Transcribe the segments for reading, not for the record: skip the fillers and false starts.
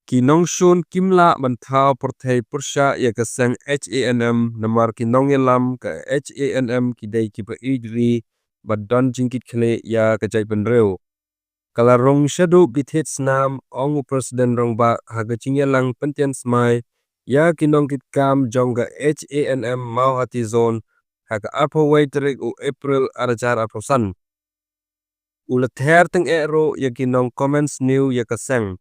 Kinong shun kimla bantau porthai pursha ya kasang HANM namar kinong yelam ka HANM kidai kipa idri badon jingkit khle ya kajai penreu. Kala rong shadu bithet snam ong presiden rong ba haga cingyelang pentian smai ya kinong kit kam jongga HANM mau hati zone haga apo waiterik u April arajar aposan. Ulat her teng ero ya kinong comments new ya kasang.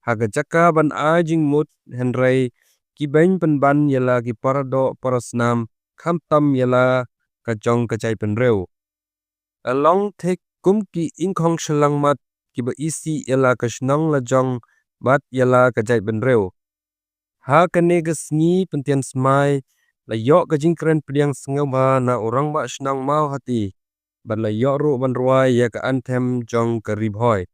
Haga jaka ban ajing mut henry ki bain ban yala ki parado parasnam khamtam yala kajong kajai penreu. Along tek kum ki inkong shalang mat ki ba isi yala kashnong la jong bat yala kajai penreu. Ha kane gasngi pentian smai la yok kajing keren pediang sengaw ba na orang ba shnang mau hati. Ban la yok ru ban ruai ya ka antem jong karibhoy.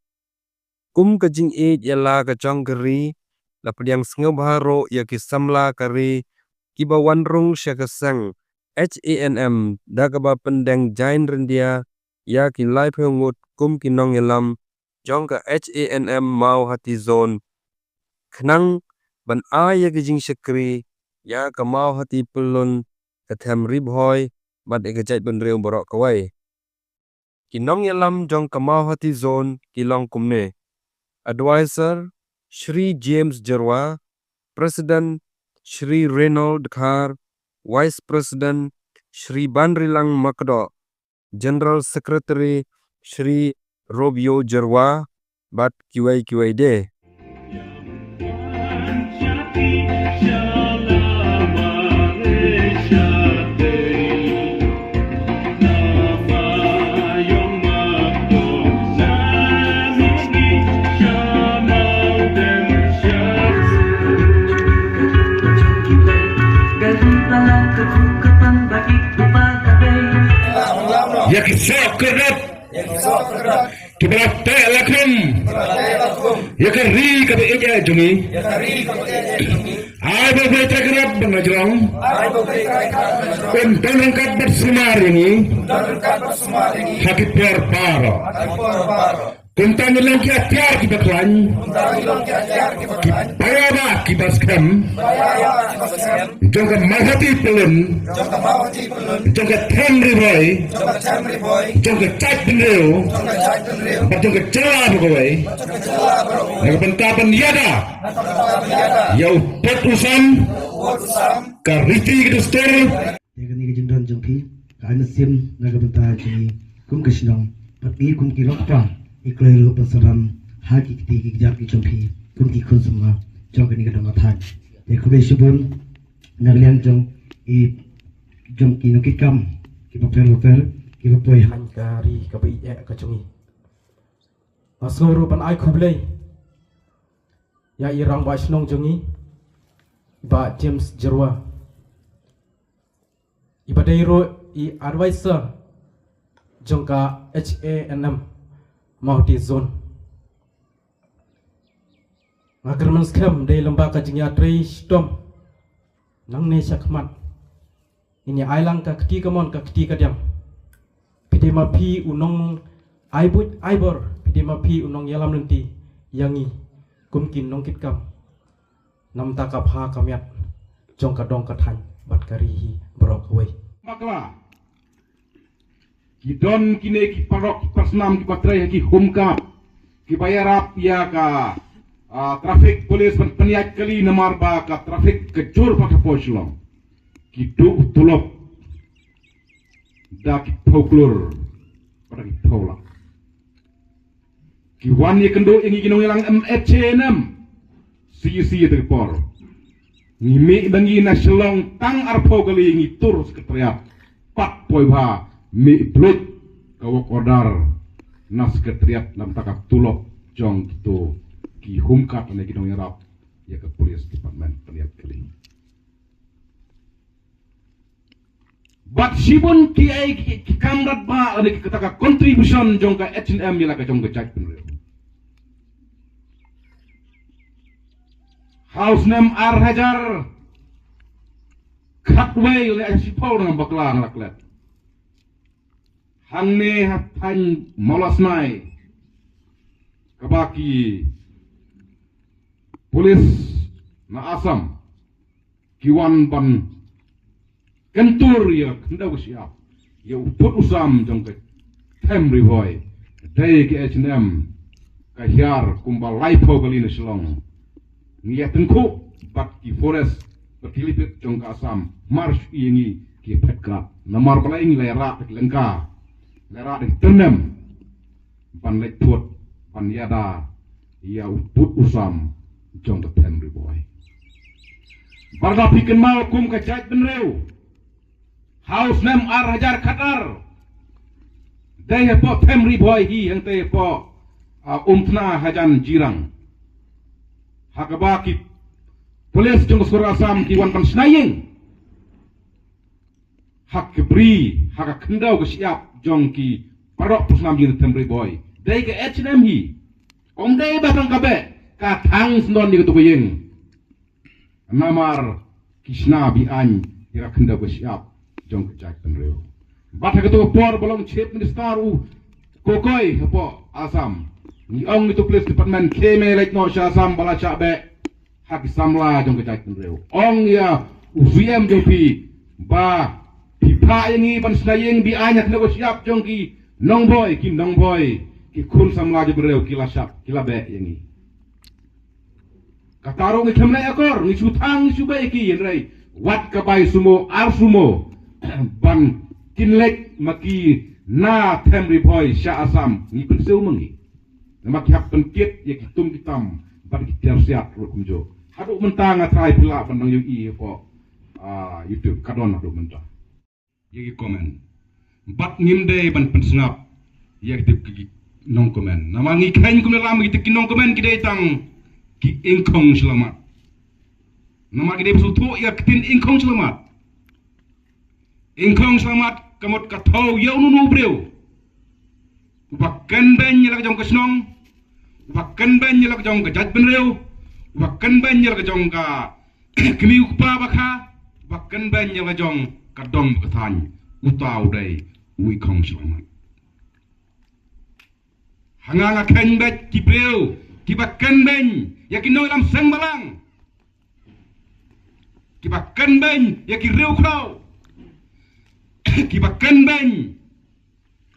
Kum kajing eid yala kajong kari la pediang sengaw baharo ya ki samla kari ki ba wanrung sya kasang HANM da ka ba pendeng jain rendia ya ki lai pengut kum kinong yelam jong ka HANM mau hati zone. Khnang ban ya kajing syakri ya ka mau hati pelun katem ribhoy bat ekajait benreu borok kawai. Kinong yelam jong ka mau hati zone kilong kumne. Advisor Shri James Jarwa, President Shri Reynold Khar, Vice President Shri Banrilang Makdo, General Secretary Shri Robio Jarwa, bat QA de. Ya kisah kerap, kita lakum, ya kari kata eja jumi, ay berbeza kerap bengajrong, dan angkat bersumar ini, hakit paro. Kuntang ilang kiatyar kita klan, kipayaba kibaskem, jangka mahati pelun, jangka temri boy, jangka cat penreu, jangka celah boy, jangka pentapan yada, yau petusan, kariti kita stor. Yang ini kejendran jangki, karena sim naga bentar jadi kum kesenang, tapi kum kirokpa. Iklai lu pasaran haki kiti kejar ki jongki kunti konsumma jong ni kadang athak te khube subun naglian jong i jongki no kikam ki paper ki papoy hankari ka bai ka chungi asoro pan ai khublei ya irang ba snong jongi ba James Jarwa ibadairo I advisor jongka HANM Mahdi zone agar menskam dari lembaga jingya trei stom nang ne sakmat ini ailang ka ketiga mon ka ketiga diam pidema pi unong aibut aibor pidema pi unong yalam nanti yangi kumkin nong kitkam nam takap ha kamyat jong ka dong ka than bat karihi brok away Makla Kidon kine ki parok ki pasnam ki patrai ki humka ki bayarap ya ka traffic police peniat kali namar ba ka traffic kejur pa kaposlong ki du tulop da ki poklur pada ki tola ki wan ye kendo ingi kinong ilang MHNM si terpor ngimi dangi na selong tang arpo kali ingi tur sekretariat pat poi ba mi blut kawak odar nas ketriat lam takap tulok jong gitu ki humkat ane kidong yarap ya ke police department peniat keling bat sibun ki ai ki kamrat ba ane ki ketaka contribution jong ka H&M yala ka jong ka chat penreu house name ar hajar khatway le si paul nang bakla nglaklet Hangne hatan molas nai kabaki polis na Asam kiwan ban kentur ya kendau siap ya uput usam jong ke tem rivoy dai ke H&M ka hiar kumbal laipo galina Shillong ngia tengku bat ki forest berkilipit jong ka Asam marsh ini ki petkrat namar balai lera lengka lera de tenem ban lek put ban yada ya uput usam jong ke tem rivoy barda piken mal kum ka jait benreu House nem Hajar Qatar. Daya po temri boy hi yang te po umtna hajan jirang. Hakabaki polis jong Surah Asam ki wan pan snaying. Hak kebri hak kendau ke siap jong ki parok pusnam jing temri boy. Daya ke H&M hi. Om daya batang kabe ka tang sendon di ketukuying. Namar kisna bi an ira kendau ke siap jong kejak penreu. Batha ketua por belum chief minister kokoi hapo Asam. Ni ong itu police department keme lek no Asam bala chabe hak samla jong kejak penreu. Ong ya UVM jopi ba pipa ini ban snayeng bi anyak nego siap jong ki nong boy ki kun samla jong penreu kila syap kila be yangi. Katarong ni kemlai akor ni sutang ni subai ki yenrai wat kabai sumo ar sumo ban kinlek maki na temri boy Sha Asam ni penseu mengi maki hak penkit ya kitum kitam ban kitar siap rukumjo hadu mentang atrai pula pandang UI po YouTube kadon hadu mentang yegi komen bat ngimde ban pensengap ya kitip ki nong komen nama ngi kain kum lam kitip ki nong komen kidai tang ki ingkong selamat nama kidai besutu ya kitin ingkong selamat ingkong selamat kamot katau yau nunu breu ubakan ben nyala jong kesnong ubakan ben nyala jong ke jat benreu ubakan ben nyala jong ka kemi ukpa bakha ubakan ben nyala jong ka dom kathan utau dai uikong selamat hanganga ken bet ki breu ki bakan ben yakin lam sang balang ki bakan ben yakin reu krau kibakan ben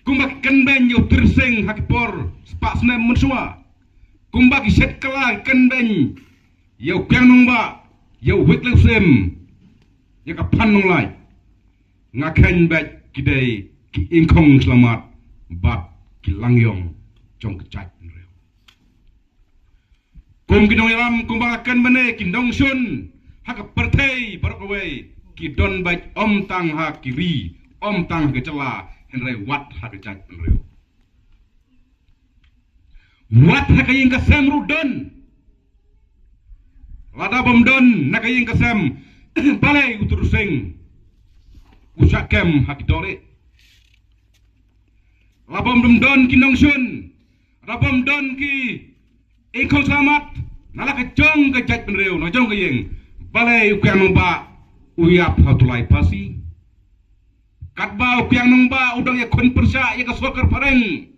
kumbakan ben yo terseng hakipor spak snem mensua kumbaki set kala kan ben yo kyang nongba yo wikle sem ya ka pan nong lai ngakan bet kidai ki ingkong selamat bat ki langyong jong kecai reu kum kinong yalam kumbakan bene kindong sun hak pertai barokwe ki don bet om tang ha kiri om tang kecela henry wat ha kecak penreu wat ha kayeng kasem rudon lada bom don na kayeng kasem balai uturuseng usakem ha kidore labom don kinong sun labom don ki ingkong selamat nala kecong kecak penreu no jong kayeng balai ukang ba uyap hatulai pasi katba piang nongba udang ya kon persa ya ka sokar pareng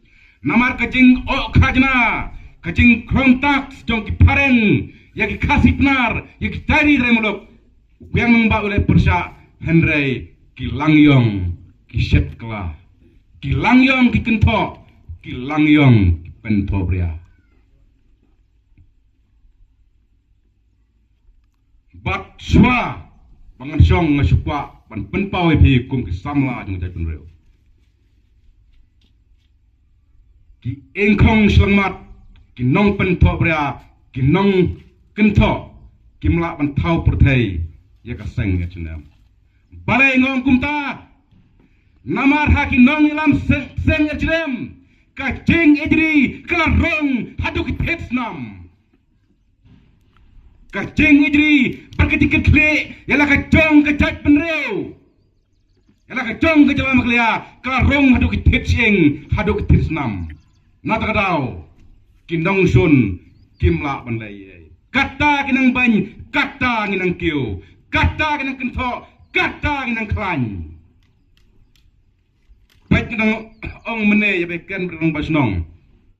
namar kajing o khajna kajing krontak jong ki pareng ya ki kasipnar ya ki tari remolok piang nongba oleh persa henrei ki langyong ki setkla ki langyong ki kento ki langyong ki pento bria bat swa pangan syong ngasukwa pan penpau pi kum ki samla jong jai penreu ki engkong selamat ki nong pento bria ki nong kento ki mla pan thau perthai ya ka seng ya chenam balai ngong kumta namar ha ki nong ilam seng ya chem ka ching ejri kala rong hadu ki tetsnam kacing ijri berketik kle yala kacong kecak penreu yala kacong kejalan maklia karong hadu kitetsing hadu kitetsnam nata kadau kindong sun kimla bandai kata kinang ban kata kinang kiu kata kinang kento kata kinang klan baik kinang ong mene ya beken berang basnong